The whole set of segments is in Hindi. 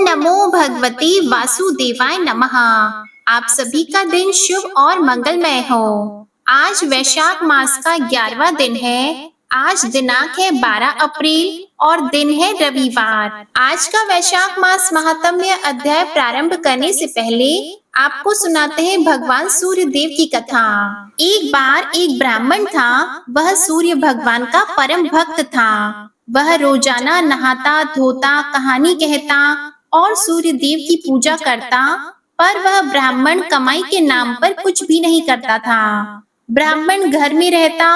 नमो भगवते वासुदेवाय नमः। आप सभी का दिन शुभ और मंगलमय हो। आज वैशाख मास का 11वां दिन है। आज दिनांक है 12 अप्रैल और दिन है रविवार। आज का वैशाख मास महात्म्य अध्याय प्रारंभ करने से पहले आपको सुनाते हैं भगवान सूर्य देव की कथा। एक बार एक ब्राह्मण था। वह सूर्य भगवान का परम भक्त था। वह रोजाना नहाता धोता कहानी कहता और सूर्य देव की पूजा करता, पर वह ब्राह्मण कमाई के नाम पर कुछ भी नहीं करता था। ब्राह्मण घर में रहता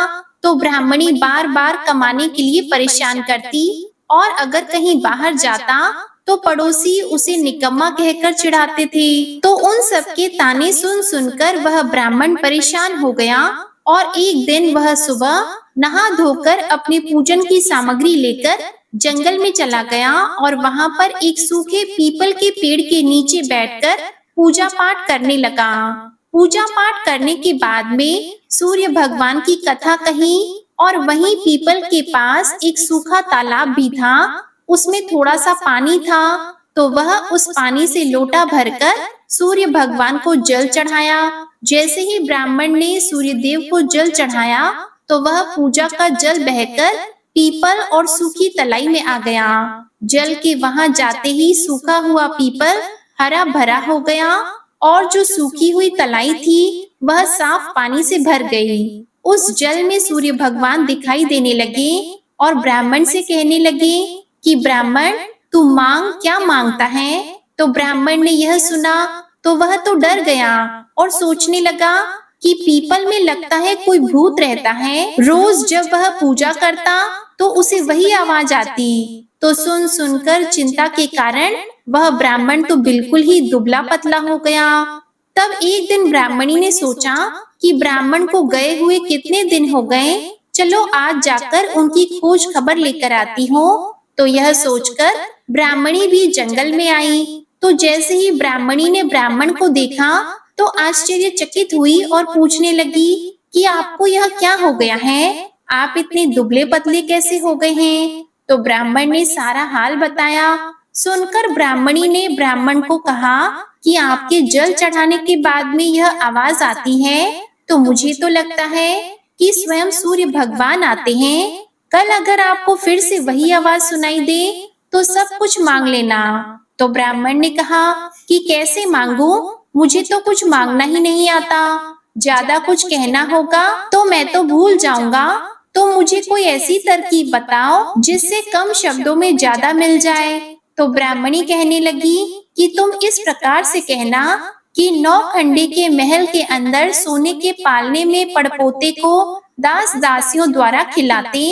तो ब्राह्मणी बार बार कमाने के लिए परेशान करती और अगर कहीं बाहर जाता तो पड़ोसी उसे निकम्मा कहकर चिढ़ाते थे। तो उन सबके ताने सुन सुनकर वह ब्राह्मण परेशान हो गया और एक दिन वह सुबह नहा धोकर अपने पूजन की सामग्री लेकर जंगल में चला गया और वहां पर एक सूखे पीपल के पेड़ के नीचे बैठकर पूजा पाठ करने लगा। पूजा पाठ करने के बाद में सूर्य भगवान की कथा कही और वहीं पीपल के पास एक सूखा तालाब भी था। उसमें थोड़ा सा पानी था तो वह उस पानी से लोटा भरकर सूर्य भगवान को जल चढ़ाया। जैसे ही ब्राह्मण ने सूर्य देव को जल चढ़ाया तो वह पूजा का जल बहकर पीपल और सूखी तलाई में आ गया। जल के वहां जाते ही सूखा हुआ पीपल हरा भरा हो गया और जो सूखी हुई तलाई थी वह साफ पानी से भर गई। उस जल में सूर्य भगवान दिखाई देने लगे और ब्राह्मण से कहने लगे कि ब्राह्मण तू मांग, क्या मांगता है? तो ब्राह्मण ने यह सुना तो वह तो डर गया और सोचने लगा कि पीपल में लगता है कोई भूत रहता है। रोज जब वह पूजा करता तो उसे वही आवाज आती। तो सुन सुनकर चिंता के कारण वह ब्राह्मण तो बिल्कुल ही दुबला पतला हो गया। तब एक दिन ब्राह्मणी ने सोचा कि ब्राह्मण को गए हुए कितने दिन हो गए, चलो आज जाकर उनकी खोज खबर लेकर आती हूँ। तो यह सोचकर ब्राह्मणी भी जंगल में आई। तो जैसे ही ब्राह्मणी ने ब्राह्मण को देखा तो आश्चर्यचकित हुई और पूछने लगी कि आपको यह क्या हो गया है? आप इतने दुबले पतले कैसे हो गए हैं? तो ब्राह्मण ने सारा हाल बताया। सुनकर ब्राह्मणी ने ब्राह्मण को कहा कि आपके जल चढ़ाने के बाद में यह आवाज आती है तो मुझे तो लगता है कि स्वयं सूर्य भगवान आते हैं। कल अगर आपको फिर से वही आवाज सुनाई दे तो सब कुछ मांग लेना। तो ब्राह्मण ने कहा कि कैसे मांगू, मुझे तो कुछ मांगना ही नहीं आता। ज्यादा कुछ कहना होगा तो मैं तो भूल जाऊंगा। तो मुझे कोई ऐसी तरकीब बताओ जिससे कम शब्दों में ज्यादा मिल जाए। तो ब्राह्मणी कहने लगी कि तुम इस प्रकार से कहना कि 9 खंडे के महल के अंदर सोने के पालने में पड़पोते को दास दासियों द्वारा खिलाते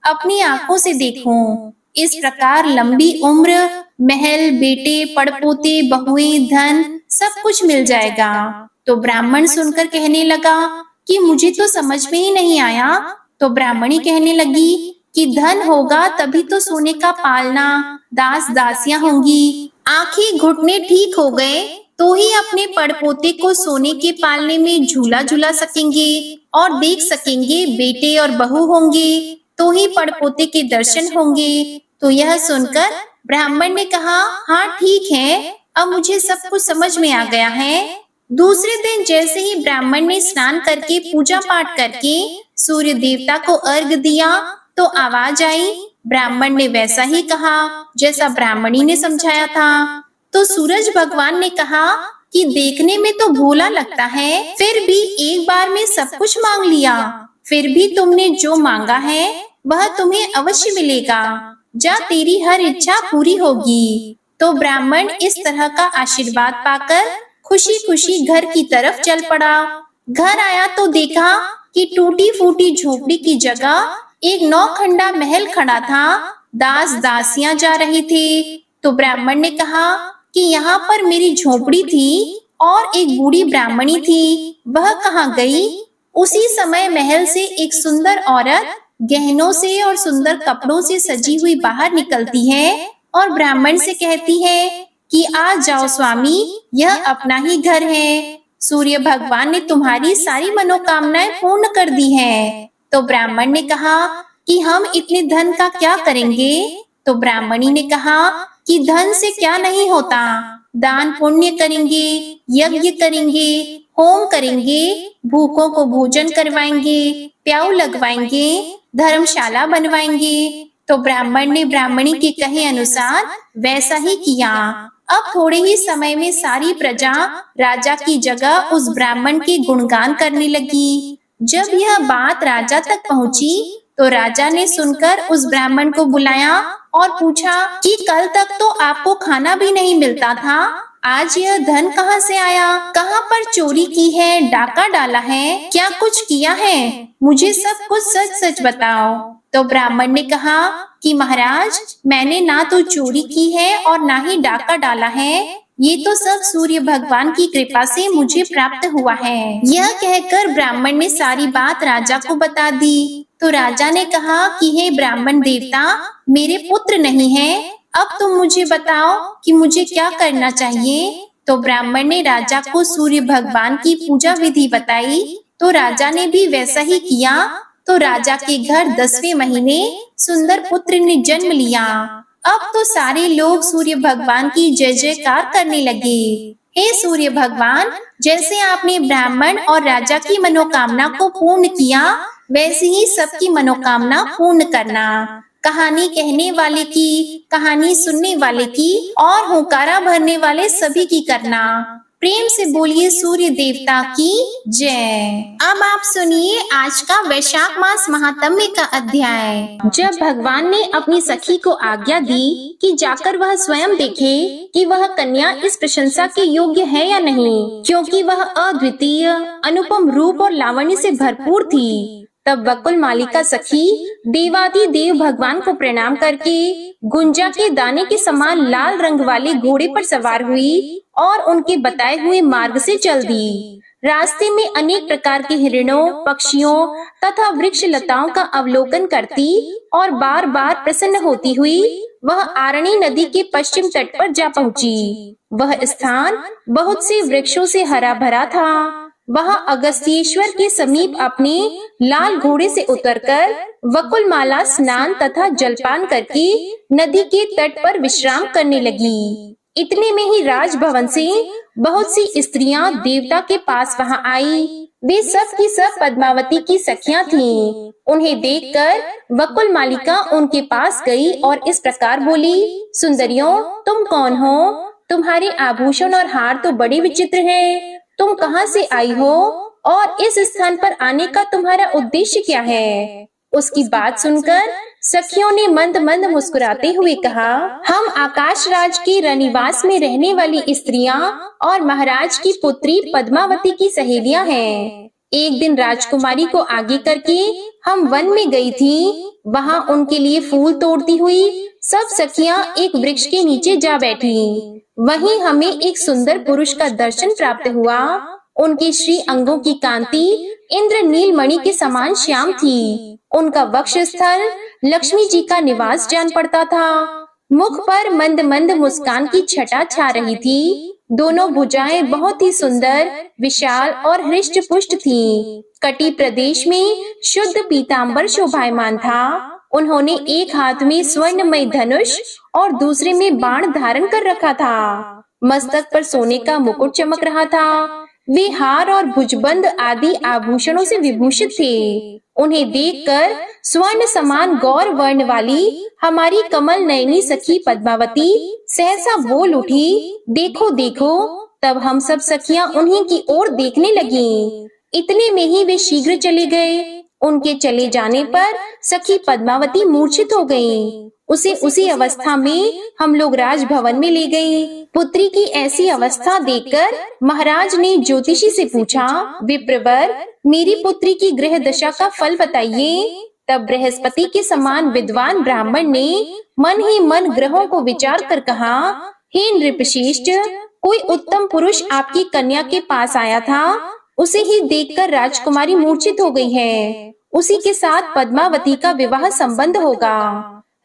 अपनी आंखों से देखूं। इस प्रकार लंबी उम्र, महल, बेटे, पड़पोते, बहुएं, धन सब कुछ मिल जाएगा। तो ब्राह्मण सुनकर कहने लगा कि मुझे तो समझ में ही नहीं आया। तो ब्राह्मणी कहने लगी कि धन होगा तभी तो सोने का पालना, दास दासियां होंगी। आंखें घुटने ठीक हो गए तो ही अपने पड़पोते को सोने के पालने में झूला झूला सकेंगे और देख सकेंगे। बेटे और बहू होंगे तो ही पड़पोते के दर्शन होंगे। तो यह सुनकर ब्राह्मण ने कहा, हाँ ठीक है, अब मुझे सब कुछ समझ में आ गया है। दूसरे दिन जैसे ही ब्राह्मण ने स्नान करके पूजा पाठ करके सूर्य देवता को अर्घ दिया तो आवाज आई। ब्राह्मण ने वैसा ही कहा जैसा ब्राह्मणी ने समझाया था। तो सूरज भगवान ने कहा कि देखने में तो भोला लगता है, फिर भी एक बार में सब कुछ मांग लिया। फिर भी तुमने जो मांगा है वह तुम्हें अवश्य मिलेगा। जा, तेरी हर इच्छा पूरी होगी। तो ब्राह्मण इस तरह का आशीर्वाद पाकर खुशी खुशी घर की तरफ चल पड़ा। घर आया तो देखा कि टूटी फूटी झोपड़ी की जगह एक 9 खंडा महल खड़ा था। दास दासियां जा रहे थे। तो ब्राह्मण ने कहा कि यहाँ पर मेरी झोपड़ी थी और एक बूढ़ी ब्राह्मणी थी, वह कहाँ गई? उसी समय महल से एक सुंदर औरत गहनों से और सुंदर कपड़ों से सजी हुई बाहर निकलती है और ब्राह्मण से कहती है कि आ जाओ स्वामी, यह अपना ही घर है। सूर्य भगवान ने तुम्हारी सारी मनोकामनाएं पूर्ण कर दी हैं। तो ब्राह्मण ने कहा कि हम इतने धन का क्या करेंगे? तो ब्राह्मणी ने कहा कि धन से क्या नहीं होता, दान पुण्य करेंगे, यज्ञ करेंगे, होम करेंगे, भूखों को भोजन करवाएंगे, प्याऊ लगवाएंगे, धर्मशाला बनवाएंगे। तो ब्राह्मण ने ब्राह्मणी के कहे अनुसार वैसा ही किया। अब थोड़े ही समय में सारी प्रजा राजा की जगह उस ब्राह्मण के गुणगान करने लगी। जब यह बात राजा तक पहुंची तो राजा ने सुनकर उस ब्राह्मण को बुलाया और पूछा कि कल तक तो आपको खाना भी नहीं मिलता था, आज यह धन कहाँ से आया? कहाँ पर चोरी की है, डाका डाला है, क्या कुछ किया है? मुझे सब कुछ सच सच बताओ। तो ब्राह्मण ने कहा कि महाराज, मैंने ना तो चोरी की है और ना ही डाका डाला है, ये तो सब सूर्य भगवान की कृपा से मुझे प्राप्त हुआ है। यह कहकर ब्राह्मण ने सारी बात राजा को बता दी। तो राजा ने कहा कि हे ब्राह्मण देवता, मेरे पुत्र नहीं है, अब तुम मुझे बताओ कि मुझे क्या करना चाहिए। तो ब्राह्मण ने राजा को सूर्य भगवान की पूजा विधि बताई। तो राजा ने भी वैसा ही किया। तो राजा के घर 10वें महीने सुंदर पुत्र ने जन्म लिया। अब तो सारे लोग सूर्य भगवान की जय जयकार करने लगे। हे सूर्य भगवान, जैसे आपने ब्राह्मण और राजा की मनोकामना को पूर्ण किया, वैसे ही सबकी मनोकामना पूर्ण करना। कहानी कहने वाले की, कहानी सुनने वाले की और हुंकारा भरने वाले सभी की करना। प्रेम से बोलिए सूर्य देवता की जय। अब आप सुनिए आज का वैशाख मास महात्म्य का अध्याय। जब भगवान ने अपनी सखी को आज्ञा दी कि जाकर वह स्वयं देखे कि वह कन्या इस प्रशंसा के योग्य है या नहीं, क्योंकि वह अद्वितीय अनुपम रूप और लावण्य से भरपूर थी, तब वकुल मालिका सखी देवादि देव भगवान को प्रणाम करके गुंजा के दाने के समान लाल रंग वाले घोड़े पर सवार हुई और उनके बताए हुए मार्ग से चल दी। रास्ते में अनेक प्रकार के हिरणों, पक्षियों तथा वृक्ष लताओं का अवलोकन करती और बार बार प्रसन्न होती हुई वह आरणी नदी के पश्चिम तट पर जा पहुंची। वह स्थान बहुत से वृक्षों से हरा भरा था। वह अगस्त्येश्वर के समीप अपने लाल घोड़े से उतरकर वकुलमाला स्नान तथा जलपान करके नदी के तट पर विश्राम करने लगी। इतने में ही राजभवन से बहुत सी स्त्रियां देवता के पास वहां आई। वे सब की सब पद्मावती की सखियां थीं। उन्हें देखकर वकुल मालिका उनके पास गई और इस प्रकार बोली, सुंदरियों, तुम कौन हो? तुम्हारे आभूषण और हार तो बड़े विचित्र हैं। तुम कहाँ से आई हो और इस स्थान पर आने का तुम्हारा उद्देश्य क्या है? उसकी बात सुनकर सखियों ने मंद मंद मुस्कुराते हुए कहा, हम आकाश राज के रनिवास में रहने वाली स्त्रियां और महाराज की पुत्री पद्मावती की सहेलियां हैं। एक दिन राजकुमारी को आगे करके हम वन में गई थी। वहां उनके लिए फूल तोड़ती हुई सब सखियां एक वृक्ष के नीचे जा बैठी। वहीं हमें एक सुंदर पुरुष का दर्शन प्राप्त हुआ। उनके श्री अंगों की कांति इंद्र नीलमणि के समान श्याम थी। उनका वक्ष स्थल लक्ष्मी जी का निवास जान पड़ता था। मुख पर मंद मंद मुस्कान की छटा छा रही थी। दोनों भुजाएं बहुत ही सुंदर, विशाल और हृष्ट पुष्ट थीं। कटी प्रदेश में शुद्ध पीतांबर शोभायमान था। उन्होंने एक हाथ में स्वर्णमय धनुष और दूसरे में बाण धारण कर रखा था। मस्तक पर सोने का मुकुट चमक रहा था। वे हार और भुजबंद आदि आभूषणों से विभूषित थे। उन्हें देखकर स्वर्ण समान गौर वर्ण वाली हमारी कमल नयनी सखी पद्मावती सहसा बोल उठी, देखो देखो। तब हम सब सखियां उन्हीं की ओर देखने लगीं। इतने में ही वे शीघ्र चले गए। उनके चले जाने पर सखी पद्मावती मूर्छित हो गईं। उसे उसी अवस्था में हम लोग राजभवन में ले गए। पुत्री की ऐसी अवस्था देखकर महाराज ने ज्योतिषी से पूछा, विप्रवर, मेरी पुत्री की ग्रह दशा का फल बताइए। तब बृहस्पति के समान विद्वान ब्राह्मण ने मन ही मन ग्रहों को विचार कर कहा, हे नृपश्रेष्ठ, कोई उत्तम पुरुष आपकी कन्या के पास आया था। उसे ही देखकर राजकुमारी मूर्छित हो गई है। उसी के साथ पद्मावती का विवाह संबंध होगा।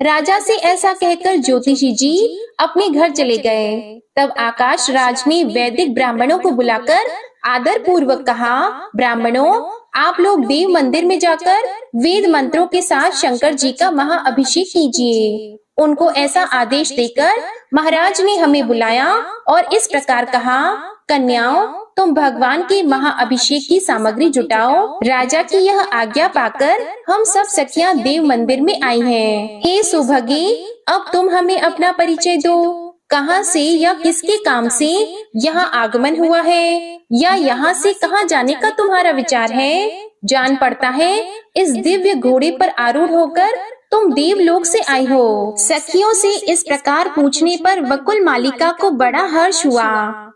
राजा से ऐसा कहकर ज्योतिषी जी अपने घर चले गए। तब आकाश राज ने वैदिक ब्राह्मणों को बुलाकर आदर पूर्वक कहा, ब्राह्मणों, आप लोग देव मंदिर में जाकर वेद मंत्रों के साथ शंकर जी का महाअभिषेक कीजिए। उनको ऐसा आदेश देकर महाराज ने हमें बुलाया और इस प्रकार कहा, कन्याओं, तुम भगवान के महाअभिषेक की सामग्री जुटाओ। राजा की यह आज्ञा पाकर हम सब सखियां देव मंदिर में आई हैं। हे सुभगे, अब तुम हमें अपना परिचय दो। कहाँ से या किसके काम से यहाँ आगमन हुआ है, या यहाँ से कहाँ जाने का तुम्हारा विचार है? जान पड़ता है इस दिव्य घोड़े पर आरूढ़ होकर तुम देवलोक से आई हो। सखियों से इस प्रकार पूछने पर वकुल मालिका को बड़ा हर्ष हुआ।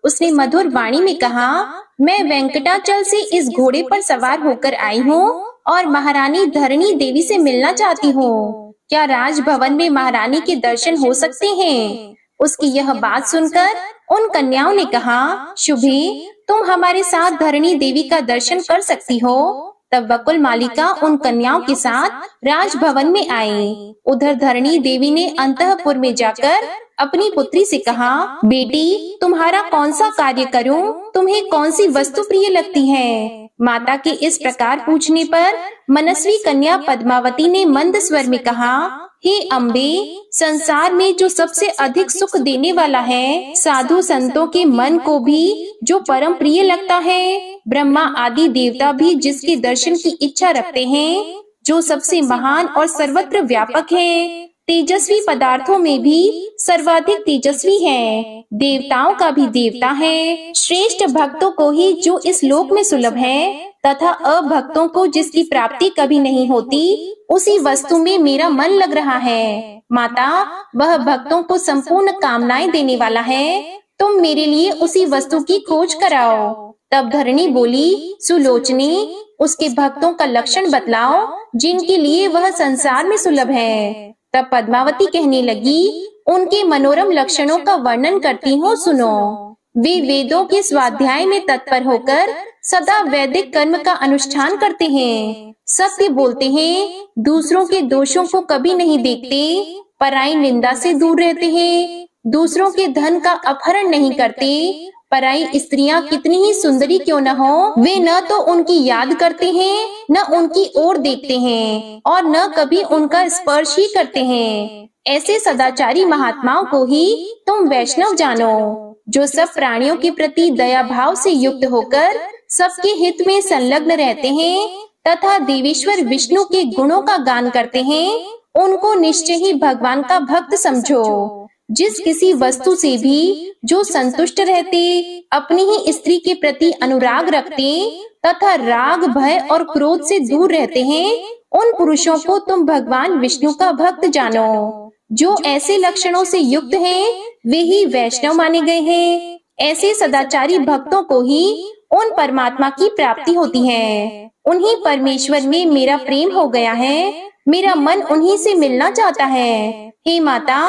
उसने मधुर वाणी में कहा, मैं वेंकटाचल से इस घोड़े पर सवार होकर आई हूँ और महारानी धरणी देवी से मिलना चाहती हूँ। क्या राजभवन में महारानी के दर्शन हो सकते हैं? उसकी यह बात सुनकर उन कन्याओं ने कहा, शुभे, तुम हमारे साथ धरणी देवी का दर्शन कर सकती हो। तब वकुल मालिका उन कन्याओं के साथ राजभवन में आई। उधर धरणी देवी ने अंतःपुर में जाकर अपनी पुत्री से कहा, बेटी, तुम्हारा कौन सा कार्य करूं? तुम्हें कौन सी वस्तु प्रिय लगती है? माता के इस प्रकार पूछने पर मनस्वी कन्या पद्मावती ने मंद स्वर में कहा, हे अम्बे, संसार में जो सबसे अधिक सुख देने वाला है, साधु संतों के मन को भी जो परम प्रिय लगता है, ब्रह्मा आदि देवता भी जिसके दर्शन की इच्छा रखते हैं, जो सबसे महान और सर्वत्र व्यापक है, तेजस्वी पदार्थों में भी सर्वाधिक तेजस्वी है, देवताओं का भी देवता है, श्रेष्ठ भक्तों को ही जो इस लोक में सुलभ है तथा अभक्तों को जिसकी प्राप्ति कभी नहीं होती, उसी वस्तु में मेरा मन लग रहा है। माता, वह भक्तों को संपूर्ण कामनाएं देने वाला है। तुम मेरे लिए उसी वस्तु की खोज कराओ। तब धरणी बोली, सुलोचनी, उसके भक्तों का लक्षण बतलाओ जिनके लिए वह संसार में सुलभ है। तब पद्मावती कहने लगी, उनके मनोरम लक्षणों का वर्णन करती हूँ, सुनो। वे वेदों के स्वाध्याय में तत्पर होकर सदा वैदिक कर्म का अनुष्ठान करते हैं, सत्य बोलते हैं, दूसरों के दोषों को कभी नहीं देखते, पराई निंदा से दूर रहते हैं, दूसरों के धन का अपहरण नहीं करते, पराई स्त्रियां कितनी ही सुंदरी क्यों न हो, वे न तो उनकी याद करते हैं, न उनकी ओर देखते हैं और न कभी उनका स्पर्श ही करते हैं। ऐसे सदाचारी महात्माओं को ही तुम वैष्णव जानो, जो सब प्राणियों के प्रति दया भाव से युक्त होकर सबके हित में संलग्न रहते हैं तथा देवेश्वर विष्णु के गुणों का गान करते हैं। उनको निश्चय ही भगवान का भक्त समझो। जिस किसी वस्तु से भी जो संतुष्ट रहते, अपनी ही स्त्री के प्रति अनुराग रखते तथा राग, भय और क्रोध से दूर रहते हैं, उन पुरुषों को तुम भगवान विष्णु का भक्त जानो। जो ऐसे लक्षणों से युक्त हैं, वे ही वैष्णव माने गए हैं। ऐसे सदाचारी भक्तों को ही उन परमात्मा की प्राप्ति होती है। उन्हीं परमेश्वर में मेरा प्रेम हो गया है, मेरा मन उन्हीं से मिलना चाहता है। हे माता,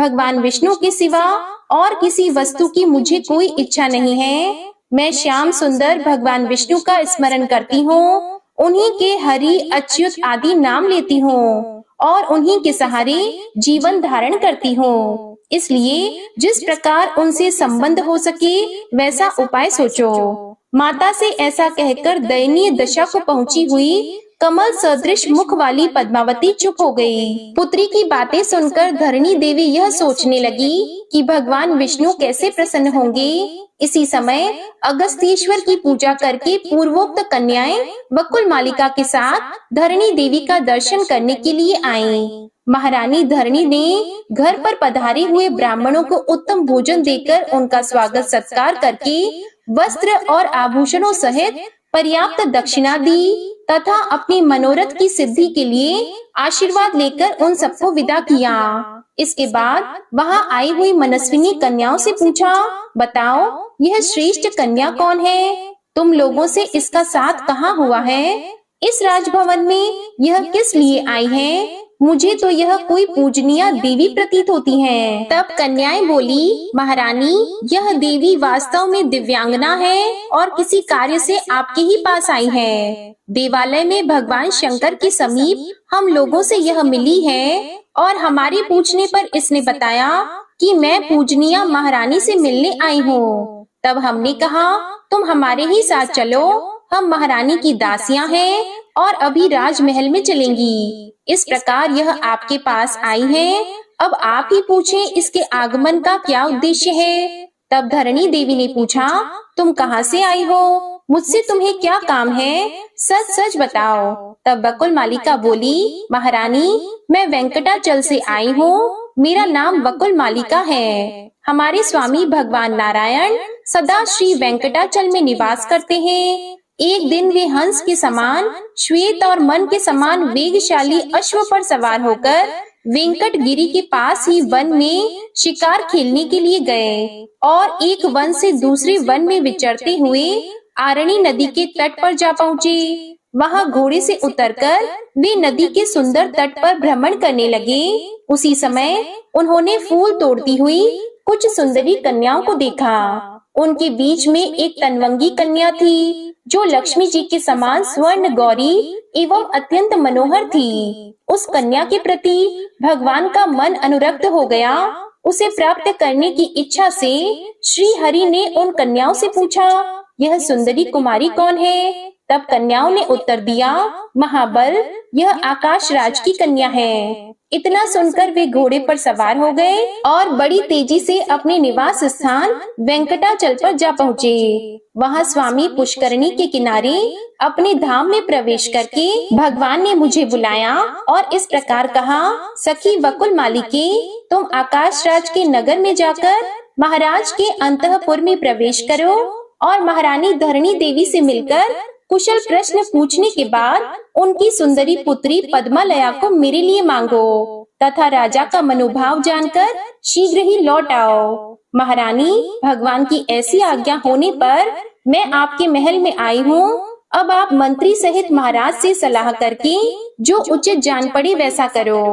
भगवान विष्णु के सिवा और किसी वस्तु की मुझे कोई इच्छा नहीं है। मैं श्याम सुंदर भगवान विष्णु का स्मरण करती हूँ, उन्हीं के हरि, अच्युत आदि नाम लेती हूँ और उन्हीं के सहारे जीवन धारण करती हूँ। इसलिए जिस प्रकार उनसे संबंध हो सके वैसा उपाय सोचो। माता से ऐसा कहकर दयनीय दशा को पहुंची हुई कमल सदृश मुख वाली पद्मावती चुप हो गई। पुत्री की बातें सुनकर धरणी देवी यह सोचने लगी कि भगवान विष्णु कैसे प्रसन्न होंगे। इसी समय अगस्त्येश्वर की पूजा करके पूर्वोक्त कन्याएं वकुल मालिका के साथ धरणी देवी का दर्शन करने के लिए आईं। महारानी धरणी ने घर पर पधारे हुए ब्राह्मणों को उत्तम भोजन देकर उनका स्वागत सत्कार करके वस्त्र और आभूषणों सहित पर्याप्त दक्षिणा दी तथा अपनी मनोरथ की सिद्धि के लिए आशीर्वाद लेकर उन सबको विदा किया। इसके बाद वहां आई हुई मनस्विनी कन्याओं से पूछा, बताओ यह श्रेष्ठ कन्या कौन है? तुम लोगों से इसका साथ कहाँ हुआ है? इस राजभवन में यह किस लिए आई है? मुझे तो यह कोई पूजनीय देवी प्रतीत होती है। तब कन्याएं बोली, महारानी, यह देवी वास्तव में दिव्यांगना है और किसी कार्य से आपके ही पास आई है। देवालय में भगवान शंकर के समीप हम लोगों से यह मिली है और हमारे पूछने पर इसने बताया कि मैं पूजनीय महारानी से मिलने आई हूँ। तब हमने कहा, तुम हमारे ही साथ चलो, हम महारानी की दासियां हैं और अभी राजमहल में चलेंगी। इस प्रकार यह आपके पास आई हैं। अब आप ही पूछें इसके आगमन का क्या उद्देश्य है। तब धरणी देवी ने पूछा, तुम कहाँ से आई हो, मुझसे तुम्हें क्या काम है, सच सच बताओ। तब बकुल मालिका बोली, महारानी मैं वेंकटाचल से आई हूँ, मेरा नाम बकुल मालिका है। हमारे स्वामी भगवान नारायण सदा श्री वेंकटाचल में निवास करते हैं। एक दिन वे हंस के समान श्वेत और मन के समान वेगशाली अश्व पर सवार होकर वेंकट गिरी के पास ही वन में शिकार खेलने के लिए गए और एक वन से दूसरे वन में विचरते हुए आरणी नदी के तट पर जा पहुँचे। वहाँ घोड़े से उतरकर वे नदी के सुंदर तट पर भ्रमण करने लगे। उसी समय उन्होंने फूल तोड़ती हुई कुछ सुंदरी कन्याओं को देखा। उनके बीच में एक तनवंगी कन्या थी जो लक्ष्मी जी के समान स्वर्ण गौरी एवं अत्यंत मनोहर थी। उस कन्या के प्रति भगवान का मन अनुरक्त हो गया। उसे प्राप्त करने की इच्छा से श्री हरि ने उन कन्याओं से पूछा, यह सुंदरी कुमारी कौन है। तब कन्याओं ने उत्तर दिया, महाबल यह आकाश राज की कन्या है। इतना सुनकर वे घोड़े पर सवार हो गए और बड़ी तेजी से अपने निवास स्थान वेंकटाचल पर जा पहुँचे। वहाँ स्वामी पुष्करणी के किनारे अपने धाम में प्रवेश करके भगवान ने मुझे बुलाया और इस प्रकार कहा, सखी बकुल मालिके तुम आकाश राज के नगर में जाकर महाराज के अंतःपुर में प्रवेश करो और महारानी धरणी देवी से मिलकर कुशल प्रश्न पूछने के बाद उनकी सुंदरी पुत्री पद्मालया को मेरे लिए मांगो तथा राजा का मनोभाव जानकर शीघ्र ही लौट आओ। महारानी भगवान की ऐसी आज्ञा होने पर मैं आपके महल में आई हूँ। अब आप मंत्री सहित महाराज से सलाह करके जो उचित जान पड़े वैसा करो।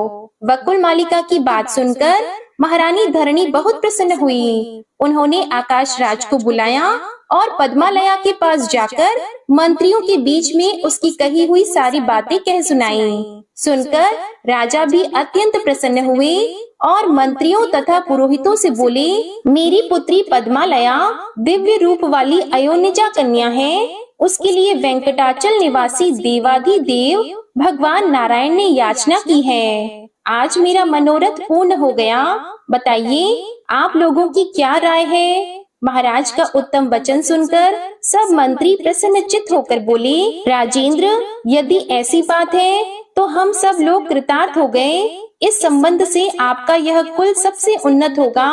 बकुल मालिका की बात सुनकर महारानी धरणी बहुत प्रसन्न हुई। उन्होंने आकाश राज को बुलाया और पद्मालया के पास जाकर मंत्रियों के बीच में उसकी कही हुई सारी बातें कह सुनाई। सुनकर राजा भी अत्यंत प्रसन्न हुए और मंत्रियों तथा पुरोहितों से बोले, मेरी पुत्री पद्मालया दिव्य रूप वाली अयोनिजा कन्या है। उसके लिए वेंकटाचल निवासी देवाधिदेव भगवान नारायण ने याचना की है। आज मेरा मनोरथ पूर्ण हो गया। बताइए आप लोगों की क्या राय है। महाराज का उत्तम वचन सुनकर सब मंत्री प्रसन्नचित्त होकर बोले, राजेंद्र यदि ऐसी बात है तो हम सब लोग कृतार्थ हो गए। इस संबंध से आपका यह कुल सबसे उन्नत होगा।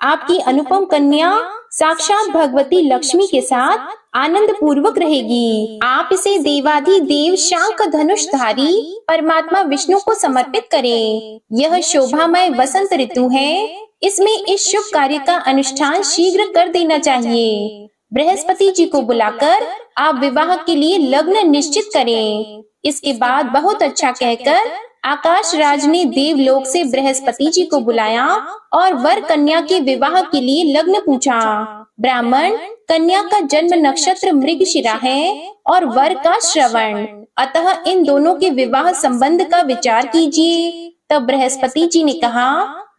आपकी अनुपम कन्या साक्षात भगवती लक्ष्मी के साथ आनंद पूर्वक रहेगी। आप इसे देवाधिदेव शांख धनुषधारी परमात्मा विष्णु को समर्पित करें। यह शोभामय वसंत ऋतु है, इसमें इस शुभ कार्य का अनुष्ठान शीघ्र कर देना चाहिए। बृहस्पति जी को बुलाकर आप विवाह के लिए लग्न निश्चित करें। इसके बाद बहुत अच्छा कहकर आकाश राज ने देवलोक से बृहस्पति जी को बुलाया और वर कन्या के विवाह के लिए लग्न पूछा। ब्राह्मण कन्या का जन्म नक्षत्र मृगशिरा है और वर का श्रवण, अतः इन दोनों के विवाह संबंध का विचार कीजिए। तब बृहस्पति जी ने कहा,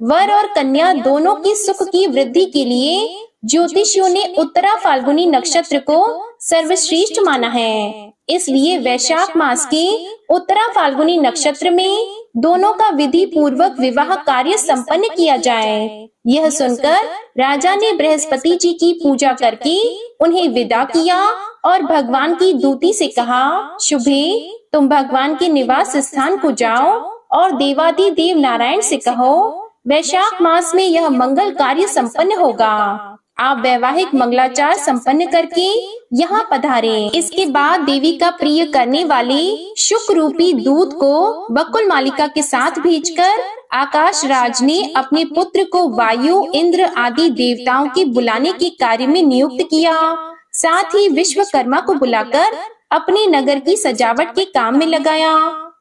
वर और कन्या दोनों की सुख की वृद्धि के लिए ज्योतिषियों ने उत्तरा फाल्गुनी नक्षत्र को सर्वश्रेष्ठ माना है। इसलिए वैशाख मास के उत्तरा फाल्गुनी नक्षत्र में दोनों का विधि पूर्वक विवाह कार्य संपन्न किया जाए। यह सुनकर राजा ने बृहस्पति जी की पूजा करके उन्हें विदा किया और भगवान की दूती से कहा, शुभे तुम भगवान के निवास स्थान को जाओ और देवाधिदेव नारायण से कहो वैशाख मास में यह मंगल कार्य संपन्न होगा। आप वैवाहिक मंगलाचार संपन्न करके यहाँ पधारें। इसके बाद देवी का प्रिय करने वाले शुक रूपी दूत को बकुल मालिका के साथ भेजकर आकाश राज ने अपने पुत्र को वायु इंद्र आदि देवताओं के बुलाने के कार्य में नियुक्त किया। साथ ही विश्वकर्मा को बुलाकर अपने नगर की सजावट के काम में लगाया।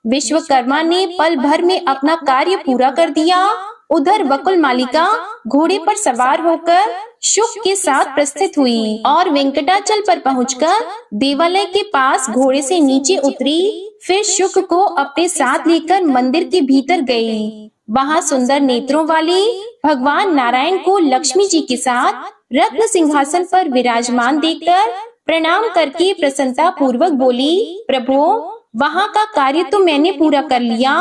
विश्वकर्मा ने पल भर में अपना कार्य पूरा कर दिया। उधर बकुल मालिका घोड़े पर सवार होकर शुक के साथ प्रस्थित हुई और वेंकटाचल पर पहुंचकर देवालय के पास घोड़े से नीचे उतरी। फिर शुक को अपने साथ लेकर मंदिर के भीतर गई। वहां सुंदर नेत्रों वाले भगवान नारायण को लक्ष्मी जी के साथ रत्न सिंहासन पर विराजमान देखकर प्रणाम करके प्रसन्नता पूर्वक बोली, प्रभु वहाँ का कार्य तो मैंने पूरा कर लिया,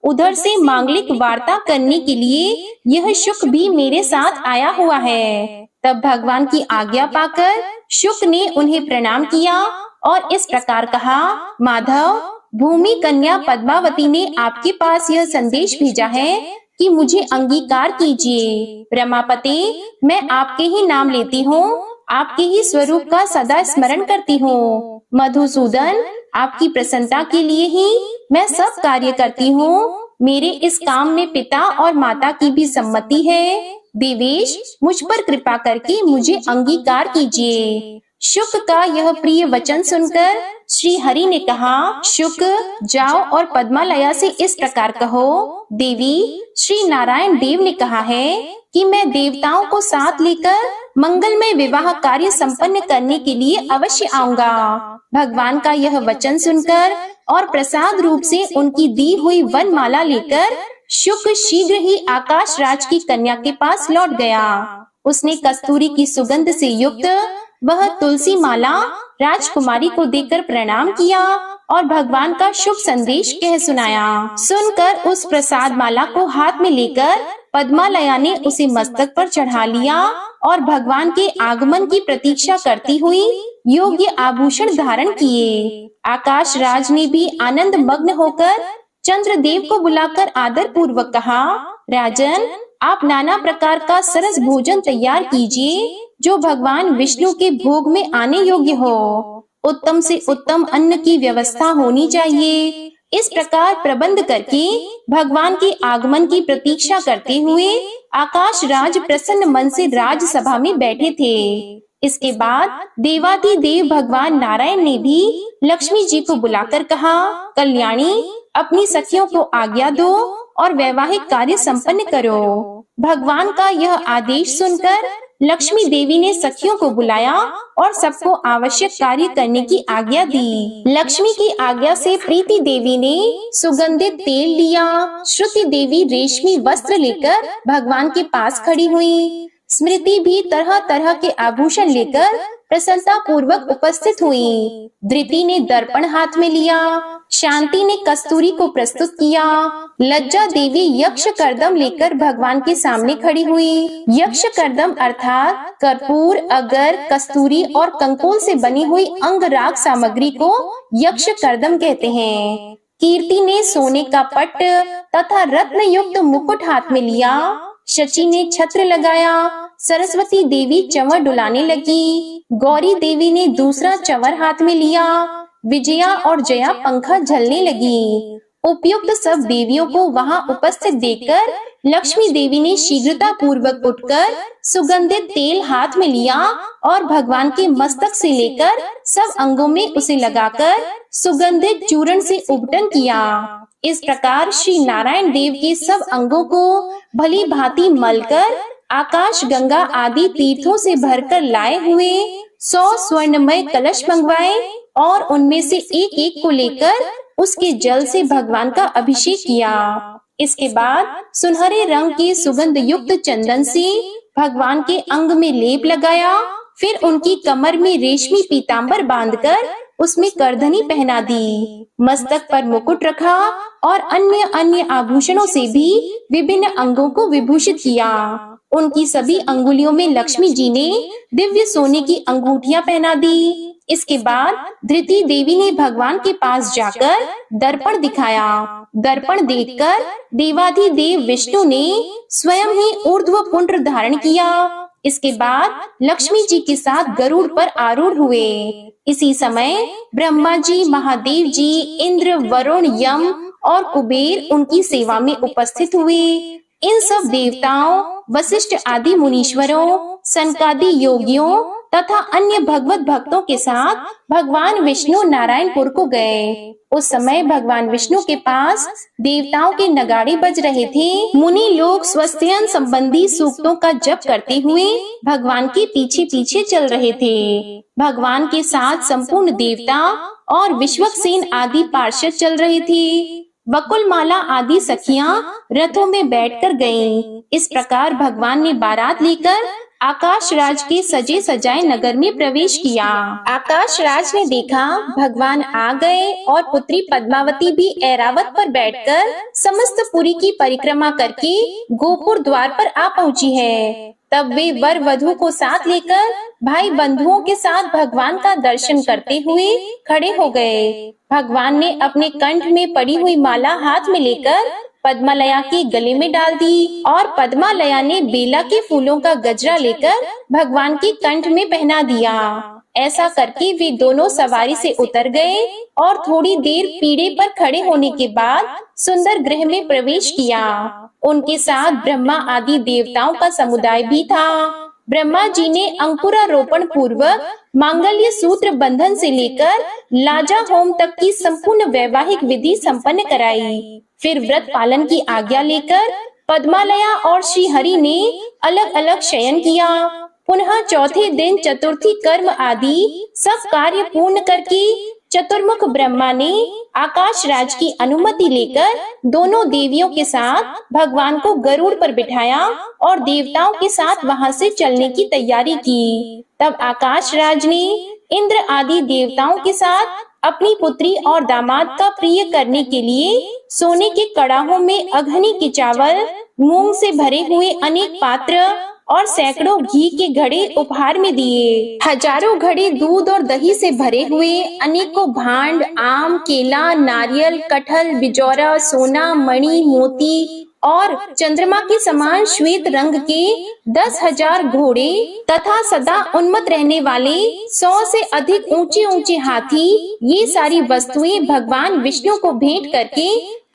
उधर से मांगलिक वार्ता करने के लिए यह शुक भी मेरे साथ आया हुआ है। तब भगवान की आज्ञा पाकर शुक ने उन्हें प्रणाम किया और इस प्रकार कहा, माधव, भूमि कन्या पद्मावती ने आपके पास यह संदेश भेजा है कि मुझे अंगीकार कीजिए। रमापते, मैं आपके ही नाम लेती हूँ, आपके ही स्वरूप का सदा स्मरण करती हूँ। मधुसूदन, आपकी प्रसन्नता के लिए ही मैं सब कार्य करती हूँ। मेरे इस काम में पिता और माता की भी सम्मति है। देवेश, मुझ पर कृपा करके मुझे अंगीकार कीजिए। शुक का यह प्रिय वचन सुनकर श्री हरि ने कहा, शुक, जाओ और पद्मालया से इस प्रकार कहो, देवी, श्री नारायण देव ने कहा है कि मैं देवताओं को साथ लेकर मंगलमय विवाह कार्य संपन्न करने के लिए अवश्य आऊंगा। भगवान का यह वचन सुनकर और प्रसाद रूप से उनकी दी हुई वनमाला लेकर शुक शीघ्र ही आकाश राज की कन्या के पास लौट गया। उसने कस्तूरी की सुगंध से युक्त वह तुलसी माला राजकुमारी को देकर प्रणाम किया और भगवान का शुभ संदेश कह सुनाया। सुनकर उस प्रसाद माला को हाथ में लेकर पद्मालया ने उसे मस्तक पर चढ़ा लिया और भगवान के आगमन की प्रतीक्षा करती हुई योग्य आभूषण धारण किए। आकाश राज ने भी आनंद मग्न होकर चंद्रदेव को बुलाकर आदर पूर्वक कहा, राजन, आप नाना प्रकार का सरस भोजन तैयार कीजिए जो भगवान विष्णु के भोग में आने योग्य हो। उत्तम से उत्तम अन्न की व्यवस्था होनी चाहिए। इस प्रकार प्रबंध करके भगवान के आगमन की प्रतीक्षा करते हुए आकाश राज प्रसन्न मन से राजसभा में बैठे थे। इसके बाद देवाधिदेव भगवान नारायण ने भी लक्ष्मी जी को बुलाकर कहा, कल्याणी, अपनी सखियों को आज्ञा दो और वैवाहिक कार्य संपन्न करो। भगवान का यह आदेश सुनकर लक्ष्मी देवी ने सखियों को बुलाया और सबको आवश्यक कार्य करने की आज्ञा दी। लक्ष्मी की आज्ञा से प्रीति देवी ने सुगंधित तेल लिया। श्रुति देवी रेशमी वस्त्र लेकर भगवान के पास खड़ी हुई। स्मृति भी तरह तरह के आभूषण लेकर प्रसन्नता पूर्वक उपस्थित हुई। धृति ने दर्पण हाथ में लिया। शांति ने कस्तूरी को प्रस्तुत किया। लज्जा देवी यक्ष कर्दम लेकर भगवान के सामने खड़ी हुई। यक्ष कर्दम अर्थात कर्पूर, अगर, कस्तूरी और कंकोल से बनी हुई अंगराग सामग्री को यक्ष कर्दम कहते हैं। कीर्ति ने सोने का पट तथा रत्न युक्त मुकुट हाथ में लिया। शची ने छत्र लगाया। सरस्वती देवी चंवर डुलाने लगी। गौरी देवी ने दूसरा चंवर हाथ में लिया। विजया और जया पंखा झलने लगी। उपयुक्त सब देवियों को वहां उपस्थित देखकर लक्ष्मी देवी ने शीघ्रता पूर्वक उठकर सुगंधित तेल हाथ में लिया और भगवान के मस्तक से लेकर सब अंगों में उसे लगाकर सुगंधित चूर्ण से उबटन किया। इस प्रकार श्री नारायण देव के सब अंगों को भली भांति मलकर आकाश गंगा आदि तीर्थों से भरकर लाए हुए 100 स्वर्णमय कलश मंगवाए और उनमें से एक एक को लेकर उसके जल से भगवान का अभिषेक किया। इसके बाद सुनहरे रंग के सुगंध युक्त चंदन से भगवान के अंग में लेप लगाया। फिर उनकी कमर में रेशमी पीतांबर बांधकर उसमें करधनी पहना दी। मस्तक पर मुकुट रखा और अन्य अन्य आभूषणों से भी विभिन्न अंगों को विभूषित किया। उनकी सभी अंगुलियों में लक्ष्मी जी ने दिव्य सोने की अंगूठियां पहना दी। इसके बाद धृति देवी ने भगवान के पास जाकर दर्पण दिखाया। दर्पण देखकर देवाधिदेव विष्णु ने स्वयं ही ऊर्ध्व पुंड्र धारण किया। इसके बाद लक्ष्मी जी के साथ गरुड़ पर आरूढ़ हुए। इसी समय ब्रह्मा जी, महादेव जी, इंद्र, वरुण, यम और कुबेर उनकी सेवा में उपस्थित हुए। इन सब देवताओं, वशिष्ठ आदि मुनीश्वरों, सनकादि योगियों तथा अन्य भगवत भक्तों के साथ भगवान विष्णु नारायणपुर को गए। उस समय भगवान विष्णु के पास देवताओं के नगाड़े बज रहे थे। मुनि लोग स्वस्त्ययन संबंधी सूक्तों का जप करते हुए भगवान के पीछे पीछे चल रहे थे। भगवान के साथ संपूर्ण देवता और विश्वक्सेन आदि पार्षद चल रहे थे। वकुलमाला आदि सखियां रथों में बैठकर गईं। इस प्रकार भगवान ने बारात लेकर आकाश राज के सजे सजाए नगर में प्रवेश किया। आकाश राज ने देखा भगवान आ गए और पुत्री पद्मावती भी ऐरावत पर बैठकर समस्त पुरी की परिक्रमा करके गोपुर द्वार पर आ पहुंची है। तब वे वर वधू को साथ लेकर भाई बंधुओं के साथ भगवान का दर्शन करते हुए खड़े हो गए। भगवान ने अपने कंठ में पड़ी हुई माला हाथ में लेकर पद्मालया के गले में डाल दी और पद्मालया ने बेला के फूलों का गजरा लेकर भगवान के कंठ में पहना दिया। ऐसा करके वे दोनों सवारी से उतर गए और थोड़ी देर पीढ़े पर खड़े होने के बाद सुंदर गृह में प्रवेश किया। उनके साथ ब्रह्मा आदि देवताओं का समुदाय भी था। ब्रह्मा जी ने अंकुरारोपण पूर्वक मांगल्य सूत्र बंधन से लेकर लाजा होम तक की संपूर्ण वैवाहिक विधि संपन्न कराई। फिर व्रत पालन की आज्ञा लेकर पद्मालया और श्री हरि ने अलग अलग शयन किया। पुनः चौथे दिन चतुर्थी कर्म आदि सब कार्य पूर्ण करके चतुर्मुख ब्रह्मा ने आकाश राज की अनुमति लेकर दोनों देवियों के साथ भगवान को गरुड़ पर बिठाया और देवताओं के साथ वहां से चलने की तैयारी की। तब आकाश राज ने इंद्र आदि देवताओं के साथ अपनी पुत्री और दामाद का प्रिय करने के लिए सोने के कड़ाहों में अघनी के चावल, मूंग से भरे हुए अनेक पात्र और सैकड़ों घी के घड़े उपहार में दिए। हजारों घड़े दूध और दही से भरे हुए अनेकों भांड, आम, केला, नारियल, कटहल, बिजौरा, सोना, मणि, मोती और चंद्रमा के समान श्वेत रंग के 10,000 घोड़े तथा सदा उन्मत्त रहने वाले 100 से अधिक ऊंचे ऊंचे हाथी, ये सारी वस्तुएं भगवान विष्णु को भेंट करके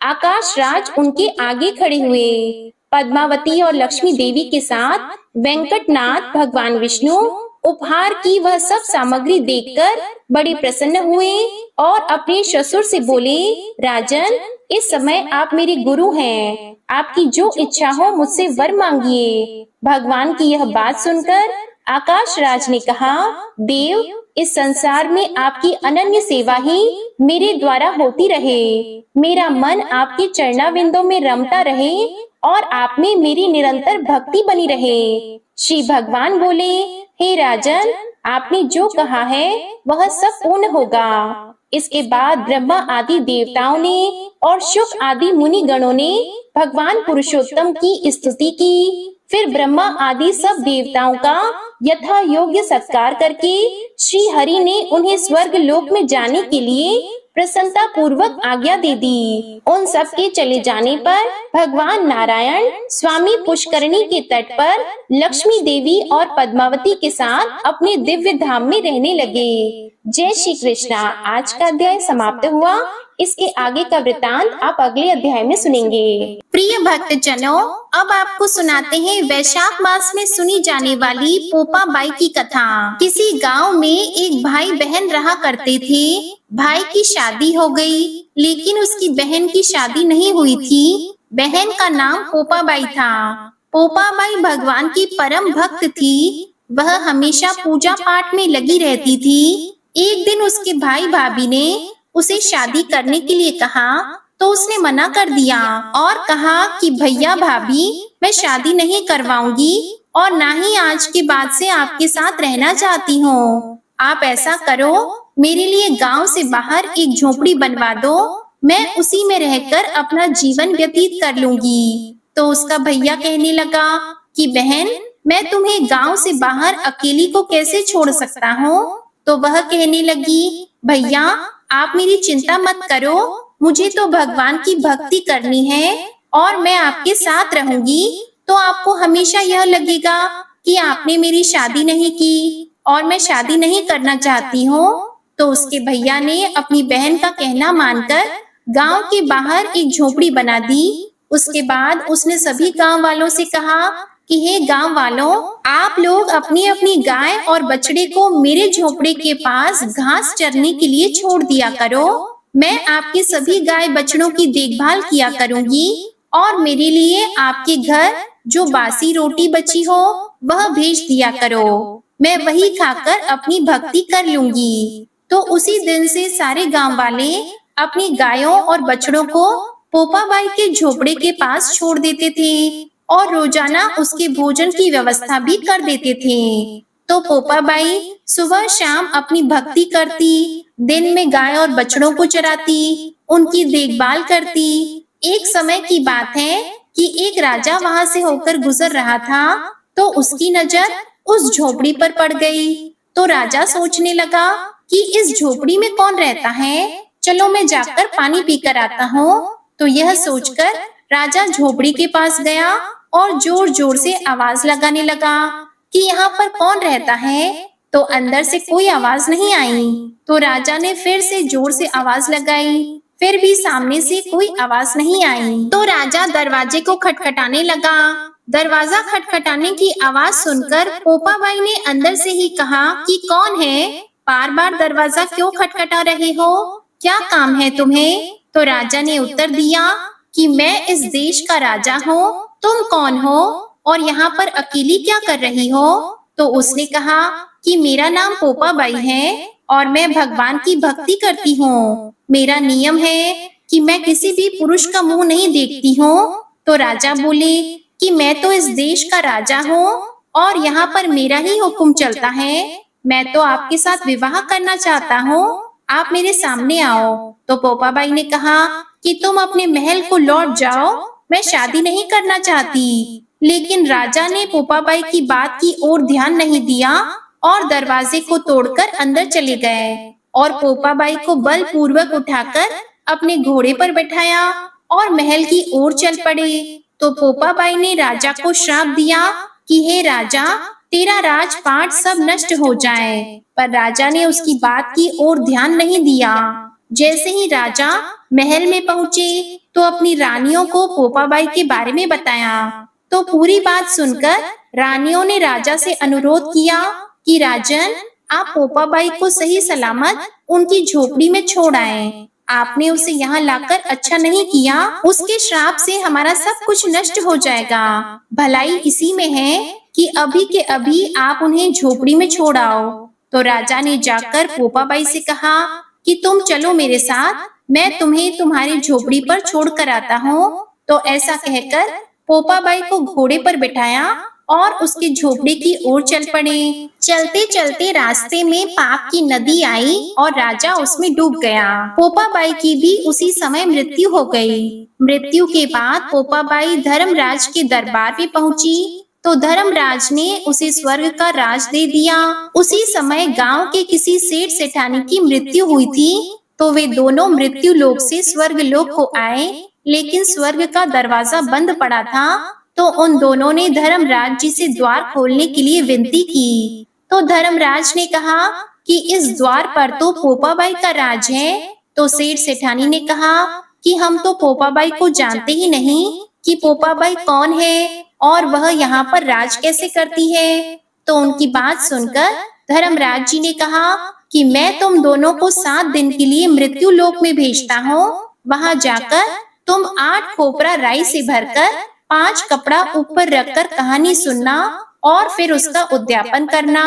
आकाश राज उनके आगे खड़े हुए। पद्मावती और लक्ष्मी देवी के साथ वेंकटनाथ भगवान विष्णु उपहार की वह सब सामग्री देखकर बड़े प्रसन्न हुए और अपने ससुर से बोले, राजन, इस समय आप मेरे गुरु हैं, आपकी जो इच्छा हो मुझसे वर मांगिए। भगवान की यह बात सुनकर आकाश राज ने कहा, देव, इस संसार में आपकी अनन्य सेवा ही मेरे द्वारा होती रहे। मेरा मन आपके चरणाविंदों में रमता रहे और आप में मेरी निरंतर भक्ति बनी रहे। श्री भगवान बोले, हे राजन, आपने जो कहा है वह सब पूर्ण होगा। इसके बाद ब्रह्मा आदि देवताओं ने और शुक आदि मुनि गणों ने भगवान पुरुषोत्तम की स्तुति की। फिर ब्रह्मा आदि सब देवताओं का यथा योग्य सत्कार करके श्री हरि ने उन्हें स्वर्ग लोक में जाने के लिए प्रसन्नता पूर्वक आज्ञा दे दी। उन सब के चले जाने पर भगवान नारायण स्वामी पुष्करणी के तट पर लक्ष्मी देवी और पद्मावती के साथ अपने दिव्य धाम में रहने लगे। जय श्री कृष्णा। आज का अध्याय समाप्त हुआ। इसके आगे का वृतांत आप अगले अध्याय में सुनेंगे। प्रिय भक्त जनों, अब आपको सुनाते हैं वैशाख मास में सुनी जाने वाली पोपा बाई की कथा। किसी गांव में एक भाई बहन रहा करते थे। भाई की शादी हो गई, लेकिन उसकी बहन की शादी नहीं हुई थी। बहन का नाम पोपा बाई था। पोपा बाई भगवान की परम भक्त थी। वह हमेशा पूजा पाठ में लगी रहती थी। एक दिन उसके भाई भाभी ने उसे शादी करने के लिए कहा तो उसने मना कर दिया और कहा कि भैया भाभी, मैं शादी नहीं करवाऊंगी और ना ही आज के बाद से आपके साथ रहना चाहती हूँ। आप ऐसा करो, मेरे लिए गांव से बाहर एक झोपड़ी बनवा दो, मैं उसी में रहकर अपना जीवन व्यतीत कर लूंगी। तो उसका भैया कहने लगा कि बहन, मैं तुम्हें गांव से बाहर अकेली को कैसे छोड़ सकता हूँ। तो वह कहने लगी, भैया आप मेरी चिंता मत करो, मुझे तो भगवान की भक्ति करनी है और मैं आपके साथ रहूंगी। तो आपको हमेशा यह लगेगा कि आपने मेरी शादी नहीं की और मैं शादी नहीं करना चाहती हूँ। तो उसके भैया ने अपनी बहन का कहना मानकर गांव के बाहर एक झोपड़ी बना दी। उसके बाद उसने सभी गांव वालों से कहा कि हे गांव वालों, आप लोग अपनी अपनी गाय और बछड़े को मेरे झोपड़े के पास घास चरने के लिए छोड़ दिया करो। मैं आपके सभी गाय बछड़ों की देखभाल किया करूंगी और मेरे लिए आपके घर जो बासी रोटी बची हो वह भेज दिया करो। मैं वही खाकर अपनी भक्ति कर लूंगी। तो उसी दिन से सारे गांव वाले अपनी गायों और बछड़ों को पोपा बाई के झोपड़े के पास छोड़ देते थे और रोजाना उसके भोजन की व्यवस्था भी कर देते थे। तो पोपा बाई सुबह शाम अपनी भक्ति करती, दिन में गाय और बछड़ों को चराती, उनकी देखभाल करती। एक समय की बात है कि एक राजा वहां से होकर गुजर रहा था, तो उसकी नजर उस झोपड़ी पर पड़ गई। तो राजा सोचने लगा कि इस झोपड़ी में कौन रहता है, चलो मैं जाकर पानी पीकर आता हूँ। तो यह सोचकर राजा झोपड़ी के पास गया और जोर जोर से आवाज लगाने लगा कि यहाँ पर कौन रहता है। तो अंदर से कोई आवाज नहीं आई। तो राजा ने फिर से जोर से आवाज लगाई, फिर भी सामने से कोई आवाज नहीं आई। तो राजा दरवाजे को खटखटाने लगा। दरवाजा खटखटाने की आवाज सुनकर पोपा बाई ने अंदर से ही कहा कि कौन है, बार बार दरवाजा क्यों खटखटा रहे हो, क्या काम है तुम्हें? तो राजा ने उत्तर दिया कि मैं इस देश का राजा हूँ, तुम कौन हो और यहाँ पर अकेली क्या कर रही हो? तो उसने कहा कि मेरा नाम पोपा बाई है और मैं भगवान की भक्ति करती हूँ। मेरा नियम है कि मैं किसी भी पुरुष का मुंह नहीं देखती हूँ। तो राजा बोले कि मैं तो इस देश का राजा हूँ और यहाँ पर मेरा ही हुक्म चलता है। मैं तो आपके साथ विवाह करना चाहता हूँ, आप मेरे सामने आओ। तो पोपा बाई ने कहा कि तुम अपने महल को लौट जाओ, मैं शादी नहीं करना चाहती। लेकिन राजा ने पोपा बाई की बात की ओर ध्यान नहीं दिया और दरवाजे को तोड़कर अंदर चले गए और पोपा बाई को बलपूर्वक उठाकर अपने घोड़े पर बैठाया और महल की ओर चल पड़े। तो पोपा बाई ने राजा को श्राप दिया कि हे राजा, तेरा राजपाट सब नष्ट हो जाए। पर राजा ने उसकी बात की ओर ध्यान नहीं दिया। जैसे ही राजा महल में पहुंचे तो अपनी रानियों को पोपा बाई के बारे में बताया। तो पूरी बात सुनकर रानियों ने राजा से अनुरोध किया कि राजन, आप पोपा बाई को सही सलामत उनकी झोपड़ी में छोड़ आए। आपने उसे यहाँ लाकर अच्छा नहीं किया, उसके श्राप से हमारा सब कुछ नष्ट हो जाएगा। भलाई इसी में है कि अभी के अभी आप उन्हें झोपड़ी में छोड़ आओ। तो राजा ने जाकर पोपा बाई से कहा कि तुम चलो मेरे साथ, मैं तुम्हें तुम्हारी झोपड़ी पर छोड़ कर आता हूँ। तो ऐसा कहकर पोपा बाई को घोड़े पर बिठाया और उसकी झोपड़ी की ओर चल पड़े। चलते चलते रास्ते में पाप की नदी आई और राजा उसमें डूब गया। पोपा बाई की भी उसी समय मृत्यु हो गई। मृत्यु के बाद पोपा बाई धर्मराज के दरबार में पहुंची तो धर्मराज ने उसे स्वर्ग का राज दे दिया। उसी समय गांव के किसी सेठ सेठानी की मृत्यु हुई थी, तो वे दोनों मृत्यु लोक से स्वर्ग लोक को आए, लेकिन स्वर्ग का दरवाजा बंद पड़ा था। तो उन दोनों ने धर्मराज जी से द्वार खोलने के लिए विनती की। तो धर्मराज ने कहा कि इस द्वार पर तो पोपा बाई का राज है। तो सेठ सेठानी ने कहा कि हम तो पोपा बाई को जानते ही नहीं कि पोपा बाई कौन है और वह यहाँ पर राज कैसे करती है। तो उनकी बात सुनकर धर्मराज जी ने कहा कि मैं तुम दोनों को 7 दिन के लिए मृत्यु लोक में भेजता हूँ। वहां जाकर तुम 8 खोपरा राई से भरकर 5 कपड़ा ऊपर रखकर कहानी सुनना और फिर उसका उद्यापन करना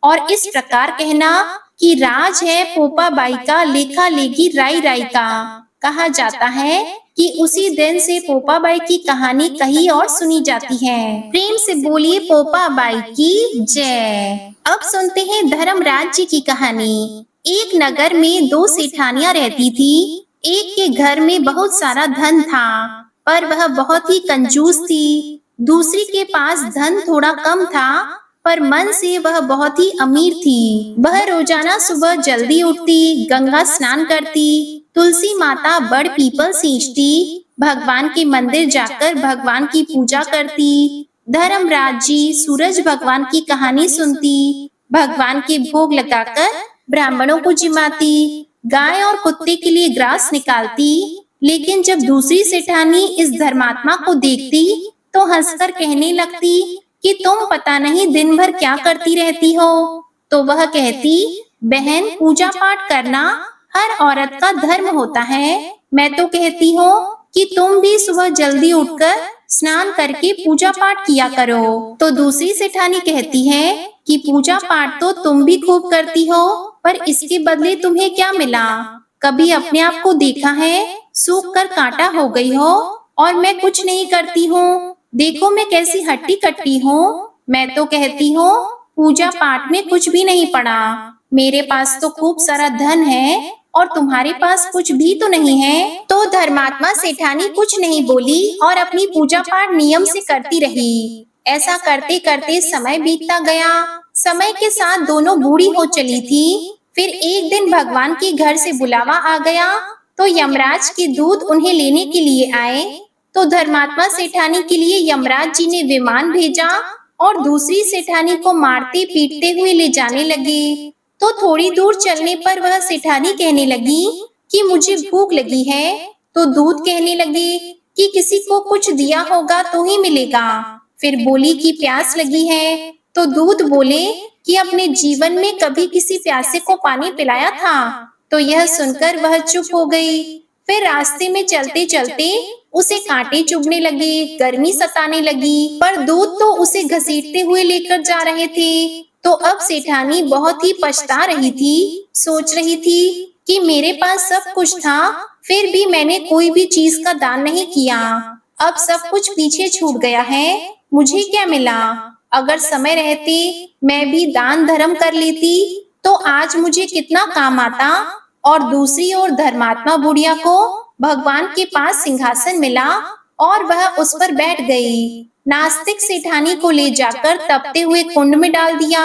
और इस प्रकार कहना कि राज है पोपा बाई का, लेखा लेगी राई राई का। कहा जाता है कि उसी दिन से पोपा बाई की कहानी कही और सुनी जाती है। प्रेम से बोलिए पोपा बाई की जय। अब सुनते हैं धर्मराज जी की कहानी। एक नगर में 2 सेठानियां रहती थी। एक के घर में बहुत सारा धन था, पर वह बहुत ही कंजूस थी। दूसरी के पास धन थोड़ा कम था, पर मन से वह बहुत ही अमीर थी। वह रोजाना सुबह जल्दी उठती, गंगा स्नान करती, तुलसी माता बड़ पीपल सींचती, भगवान के मंदिर जाकर भगवान की पूजा करती, धर्मराज जी सूरज भगवान की कहानी सुनती, भगवान के भोग लगाकर ब्राह्मणों को जिमाती, गाय और कुत्ते के लिए ग्रास निकालती। लेकिन जब दूसरी सेठानी इस धर्मात्मा को देखती तो हंसकर कहने लगती कि तुम पता नहीं दिन भर क्या करती रहती हो। तो वह कहती, बहन पूजा पाठ करना हर औरत का धर्म होता है। मैं तो कहती हूँ कि तुम भी सुबह जल्दी उठकर स्नान करके पूजा पाठ किया करो। तो दूसरी सेठानी कहती है कि पूजा पाठ तो तुम भी खूब करती हो, पर इसके बदले तुम्हें क्या मिला? कभी अपने आप को देखा है? सूख कर कांटा हो गई हो और मैं कुछ नहीं करती हूँ, देखो मैं कैसी हट्टी कट्टी हूँ। मैं तो कहती हूँ पूजा पाठ में कुछ भी नहीं पड़ा। मेरे पास तो खूब सारा धन है और तुम्हारे पास कुछ भी तो नहीं है। तो धर्मात्मा सेठानी कुछ नहीं बोली और अपनी पूजा पाठ नियम से करती रही। ऐसा करते करते समय बीतता गया। समय के साथ दोनों बूढ़ी हो चली थी। फिर एक दिन भगवान के घर से बुलावा आ गया तो यमराज के दूत उन्हें लेने के लिए आए। तो धर्मात्मा सेठानी के लिए यमराज जी ने विमान भेजा और दूसरी सेठानी को मारते पीटते हुए ले जाने लगे। तो थोड़ी दूर चलने पर वह सेठानी कहने लगी कि मुझे भूख लगी है। तो दूत कहने लगे कि किसी को कुछ दिया होगा तो ही मिलेगा। फिर बोली कि प्यास लगी है। तो दूत बोले कि अपने जीवन में कभी किसी प्यासे को पानी पिलाया था। तो यह सुनकर वह चुप हो गई। फिर रास्ते में चलते चलते उसे कांटे चुभने लगे, गर्मी सताने लगी, पर दूत तो उसे घसीटते हुए लेकर जा रहे थे। तो अब सेठानी बहुत ही पछता रही थी। सोच रही थी कि मेरे पास सब कुछ था, फिर भी मैंने कोई भी चीज का दान नहीं किया। अब सब कुछ पीछे छूट गया है, मुझे क्या मिला? अगर समय रहते मैं भी दान धर्म कर लेती तो आज मुझे कितना काम आता। और दूसरी ओर धर्मात्मा बुढ़िया को भगवान के पास सिंहासन मिला और वह उस पर बैठ गई। नास्तिक सेठानी को ले जाकर तपते हुए कुंड में डाल दिया।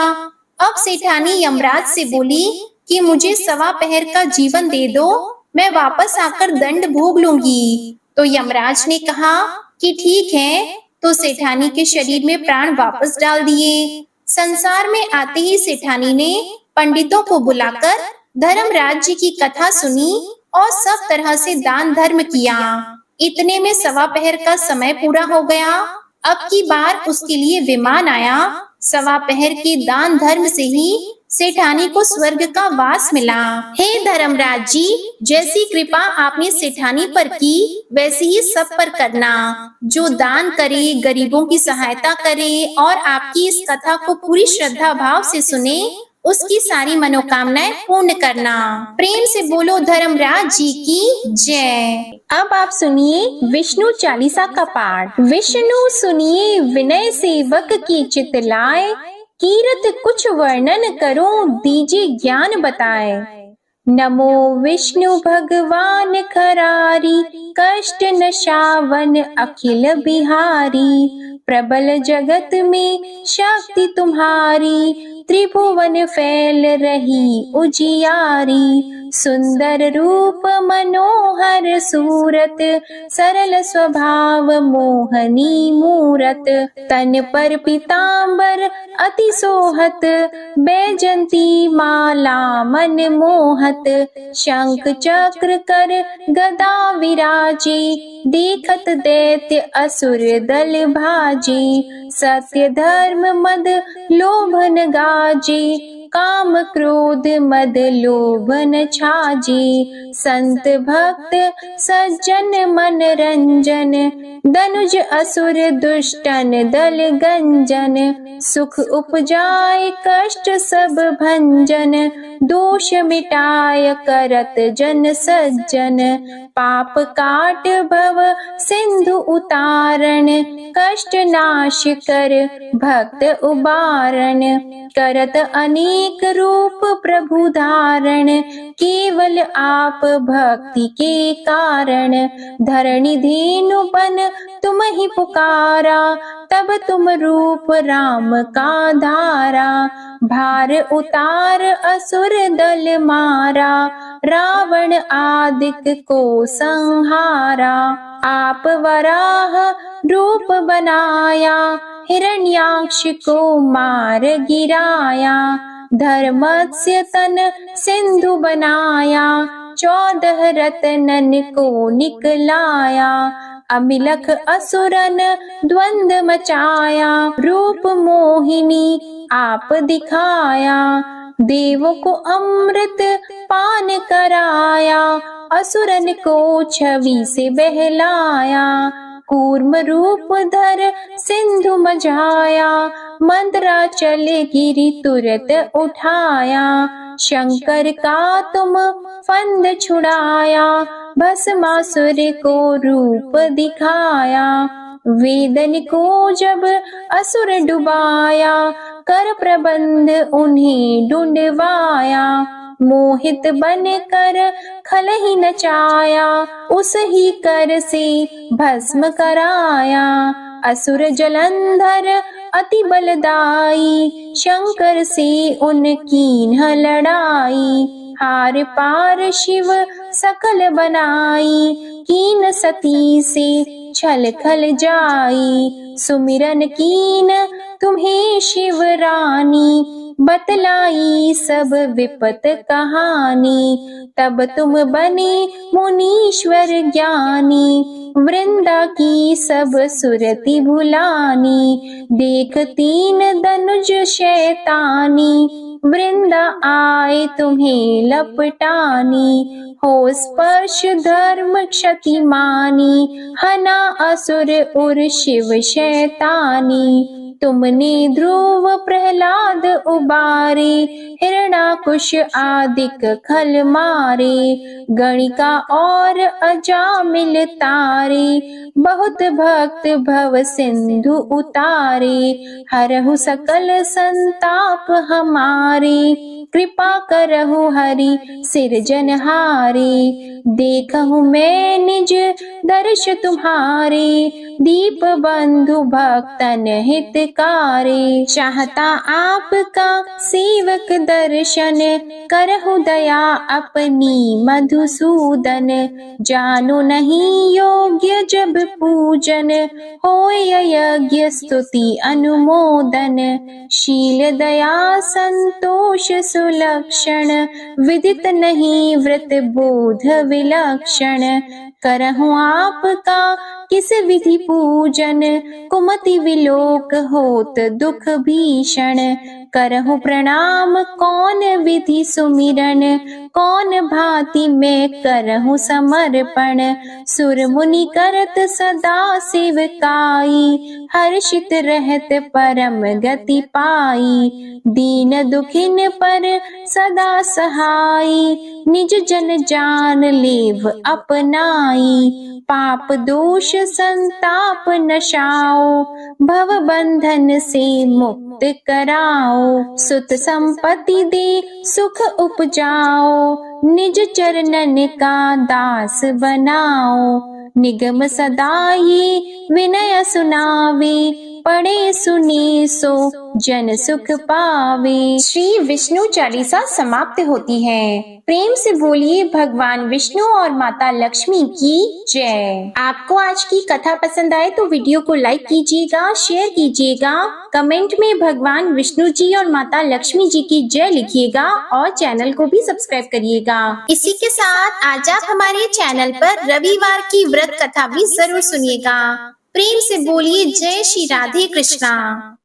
अब सेठानी यमराज से बोली कि मुझे 1.25 पहर का जीवन दे दो, मैं वापस आकर दंड भोग लूंगी। तो यमराज ने कहा कि ठीक है। तो सेठानी के शरीर में प्राण वापस डाल दिए। संसार में आते ही सेठानी ने पंडितों को बुलाकर धर्मराज जी की कथा सुनी और सब तरह से दान धर्म किया। इतने में 1.25 पहर का समय पूरा हो गया। अब की बार उसके लिए विमान आया। 1.25 पहर के दान धर्म से ही सेठानी को स्वर्ग का वास मिला। हे धर्मराज जी, जैसी कृपा आपने सेठानी पर की वैसी ही सब पर करना। जो दान करे, गरीबों की सहायता करे और आपकी इस कथा को पूरी श्रद्धा भाव से सुने, उसकी सारी मनोकामनाएं पूर्ण करना। प्रेम से बोलो धर्मराज जी की जय। अब आप सुनिए विष्णु चालीसा का पाठ। विष्णु सुनिए विनय सेवक की चितलाए, कीरत कुछ वर्णन करो दीजिए ज्ञान बताए। नमो विष्णु भगवान खरारी, कष्ट नशावन अखिल बिहारी। प्रबल जगत में शक्ति तुम्हारी, त्रिभुवन फैल रही उजियारी। सुंदर रूप मनोहर सूरत, सरल स्वभाव मोहनी मूरत। तन पर पीतांबर अति सोहत, बैजंती माला मन मोहत। शंख चक्र कर गदा विराजे, देखत दैत्य असुर दल भाजे। सत्य धर्म मद लोभन गाजे, काम क्रोध मद लोभन छाजे। संत भक्त सज्जन मन रंजन, दनुज असुर दुष्टन दल गंजन। सुख उपजाए कष्ट सब भंजन, दोष मिटाय करत जन सज्जन। पाप काट भव सिंधु उतारण, कष्ट नाश कर भक्त उबारण। करत अनेक रूप प्रभु धारण, केवल आप भक्ति के कारण। धरणी धेनु बन तुम ही पुकारा, तब तुम रूप राम का धारा। भार उतार असुर दल मारा, रावण आदिक को संहारा। आप वराह रूप बनाया, हिरण्याक्ष को मार गिराया। धर्मस्य तन सिंधु बनाया, 14 रत्नन को निकलाया। अमिलख असुरन द्वंद मचाया, रूप मोहिनी आप दिखाया। देवों को अमृत पान कराया, असुरन को छवि से बहलाया। कूर्म रूप धर सिंधु मझाया, मंदराचल गिरि तुरत उठाया। शंकर का तुम फंद छुड़ाया, भस्मासुर को रूप दिखाया। वेदन को जब असुर डुबाया, कर प्रबंध उन्हें ढूंढवाया। मोहित बन कर खल ही नचाया, उस ही कर से भस्म कराया। असुर जलंधर अति बलदाई, शंकर से उनकी न लड़ाई। हार पार शिव सकल बनाई, कीन सती से छल खल जाई। सुमिरन कीन तुम्हें शिव रानी, बतलाई सब विपत कहानी। तब तुम बने मुनीश्वर ज्ञानी, वृंदा की सब सुरति भुलानी। देख तीन धनुज शैतानी, वृंदा आए तुम्हें लपटानी। हो स्पर्श धर्म क्षति मानी, हना असुर उर शिव शैतानी। तुमने ध्रुव प्रहलाद उबारे, हिरणाकुश आदिक खल मारे। गणिका और अजामिल तारे, बहुत भक्त भव सिंधु उतारे। हरहु सकल संताप हमारे, कृपा करहु हरि सिरजनहारे। देखहु मैं निज दर्श तुम्हारे, दीप बंधु भक्तन हितकारे। चाहता आपका सेवक दर्शन, करहु दया अपनी मधुसूदन। जानो नहीं योग्य जब पूजन, होय यज्ञ स्तुति अनुमोदन। शील दया संतोष सुलक्षण, विदित नहीं व्रत बोध विलक्षण। करहु आपका किस विधि पूजन, कुमति विलोक होत दुख भीषण। करहु प्रणाम कौन विधि सुमिरन, कौन भांति मैं करहु समर्पण। सुर मुनि करत सदा सेवकाई, हर्षित रहत परम गति पाई। दीन दुखिन पर सदा सहाई, निज जन जान लेव अपनाई। पाप दोष संताप नशाओ, भव बंधन से मुक्त कराओ। सुत संपत्ति दे सुख उपजाओ, निज चरणन का दास बनाओ। निगम सदा ये विनय सुनावे, पढ़े सुने सो जन सुख पावे। श्री विष्णु चालीसा समाप्त होती है। प्रेम से बोलिए भगवान विष्णु और माता लक्ष्मी की जय। आपको आज की कथा पसंद आए तो वीडियो को लाइक कीजिएगा, शेयर कीजिएगा, कमेंट में भगवान विष्णु जी और माता लक्ष्मी जी की जय लिखिएगा और चैनल को भी सब्सक्राइब करिएगा। इसी के साथ आज आप हमारे चैनल पर रविवार की व्रत कथा भी जरूर सुनिएगा। प्रेम से बोलिए जय श्री राधे कृष्णा।